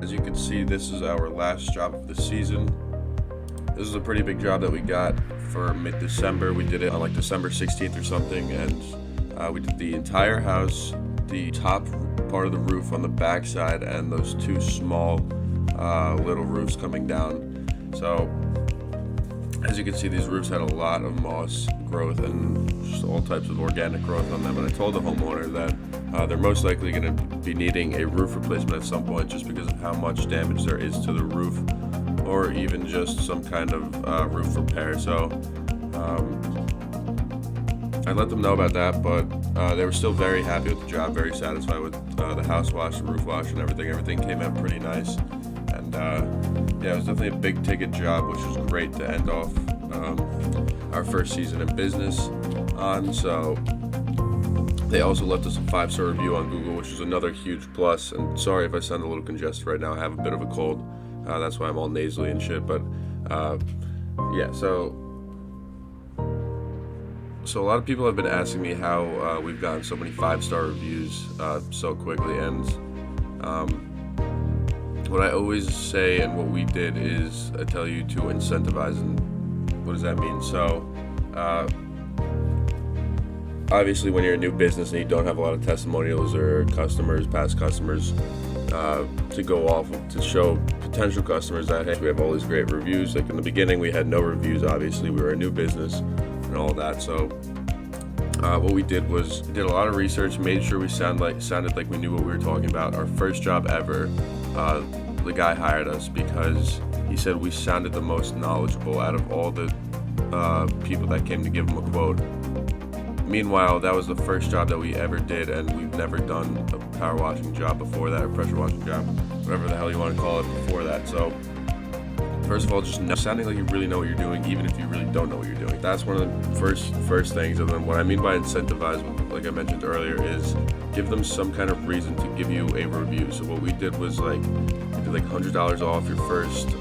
As you can see, this is our last job of the season. This is a pretty big job that we got for mid-December. We did it on like December 16th or something, and we did the entire house, the top part of the roof on the back side, and those two small little roofs coming down. So as you can see, these roofs had a lot of moss growth and just all types of organic growth on them. And I told the homeowner that they're most likely going to be needing a roof replacement at some point just because of how much damage there is to the roof, or even just some kind of roof repair. So I let them know about that, but they were still very happy with the job, very satisfied with the house wash, the roof wash, and everything. Everything came out pretty nice. And yeah, it was definitely a big ticket job, which was great to end off our first season in business on. So they also left us a 5-star review on Google, which is another huge plus. And sorry if I sound a little congested right now. I have a bit of a cold. That's why I'm all nasally and shit. But yeah, so a lot of people have been asking me how we've gotten so many 5-star reviews so quickly. And what I always say and what we did is I tell you to incentivize. And what does that mean? So obviously when you're a new business and you don't have a lot of testimonials or customers, past customers, to go off of, to show potential customers that, hey, we have all these great reviews. Like in the beginning, we had no reviews, obviously. We were a new business and all that. So what we did was we did a lot of research, made sure we sounded like we knew what we were talking about. Our first job ever, the guy hired us because he said we sounded the most knowledgeable out of all the people that came to give him a quote. Meanwhile, that was the first job that we ever did, and we've never done a power washing job before that, or pressure washing job, whatever the hell you want to call it, before that. So first of all, just sounding like you really know what you're doing, even if you really don't know what you're doing. That's one of the first things. And then what I mean by incentivize, like I mentioned earlier, is give them some kind of reason to give you a review. So what we did was we did like $100 off your first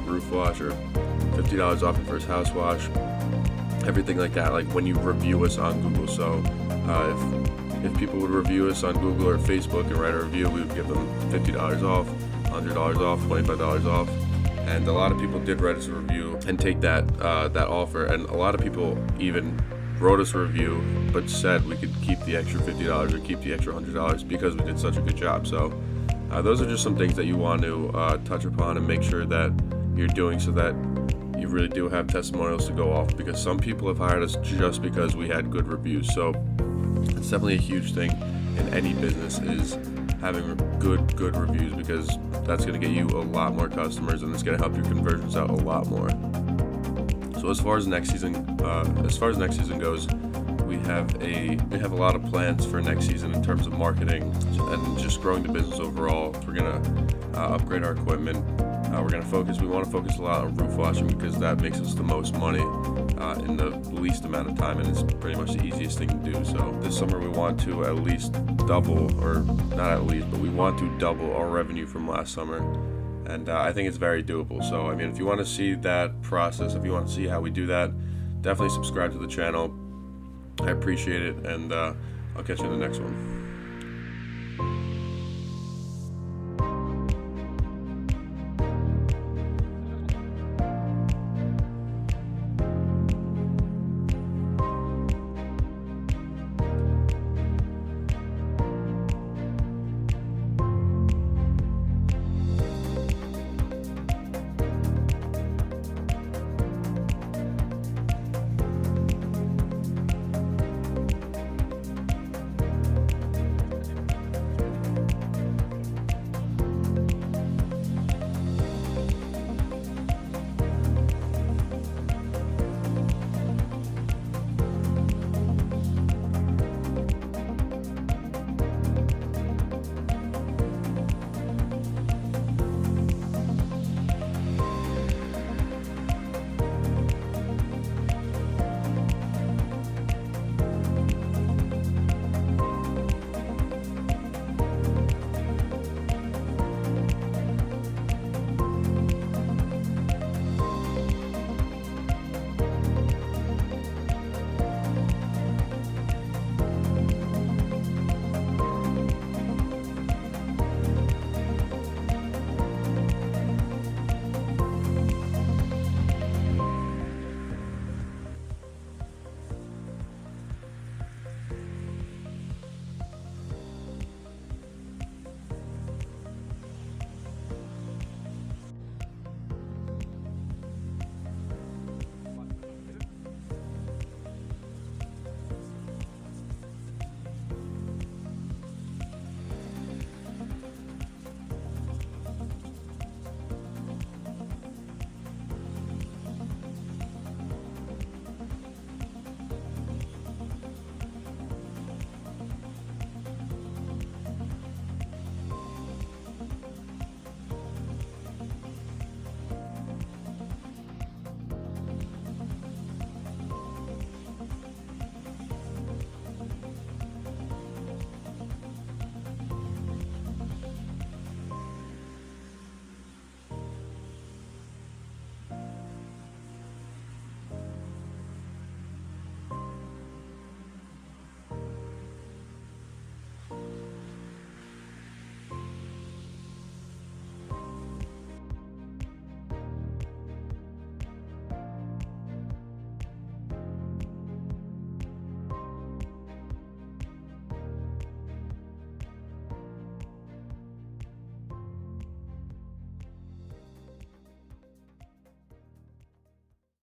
roof wash, or $50 off your first house wash, everything like that, like when you review us on Google. So if people would review us on Google or Facebook and write a review, we would give them $50 off, $100 off, $25 off. And a lot of people did write us a review and take that offer. And a lot of people even wrote us a review but said we could keep the extra $50 or keep the extra $100 because we did such a good job. So those are just some things that you want to touch upon and make sure that you're doing, so that you really do have testimonials to go off, because some people have hired us just because we had good reviews. So it's definitely a huge thing in any business, is having good reviews, because that's going to get you a lot more customers and it's going to help your conversions out a lot more. So as far as next season goes, we have a lot of plans for next season in terms of marketing and just growing the business overall. We're going to upgrade our equipment. We want to focus a lot on roof washing, because that makes us the most money in the least amount of time, and it's pretty much the easiest thing to do. So this summer we want to at least double, or not at least, but we want to double our revenue from last summer. And I think it's very doable. So I mean, if you want to see that process, if you want to see how we do that, definitely subscribe to the channel. I appreciate it, and I'll catch you in the next one.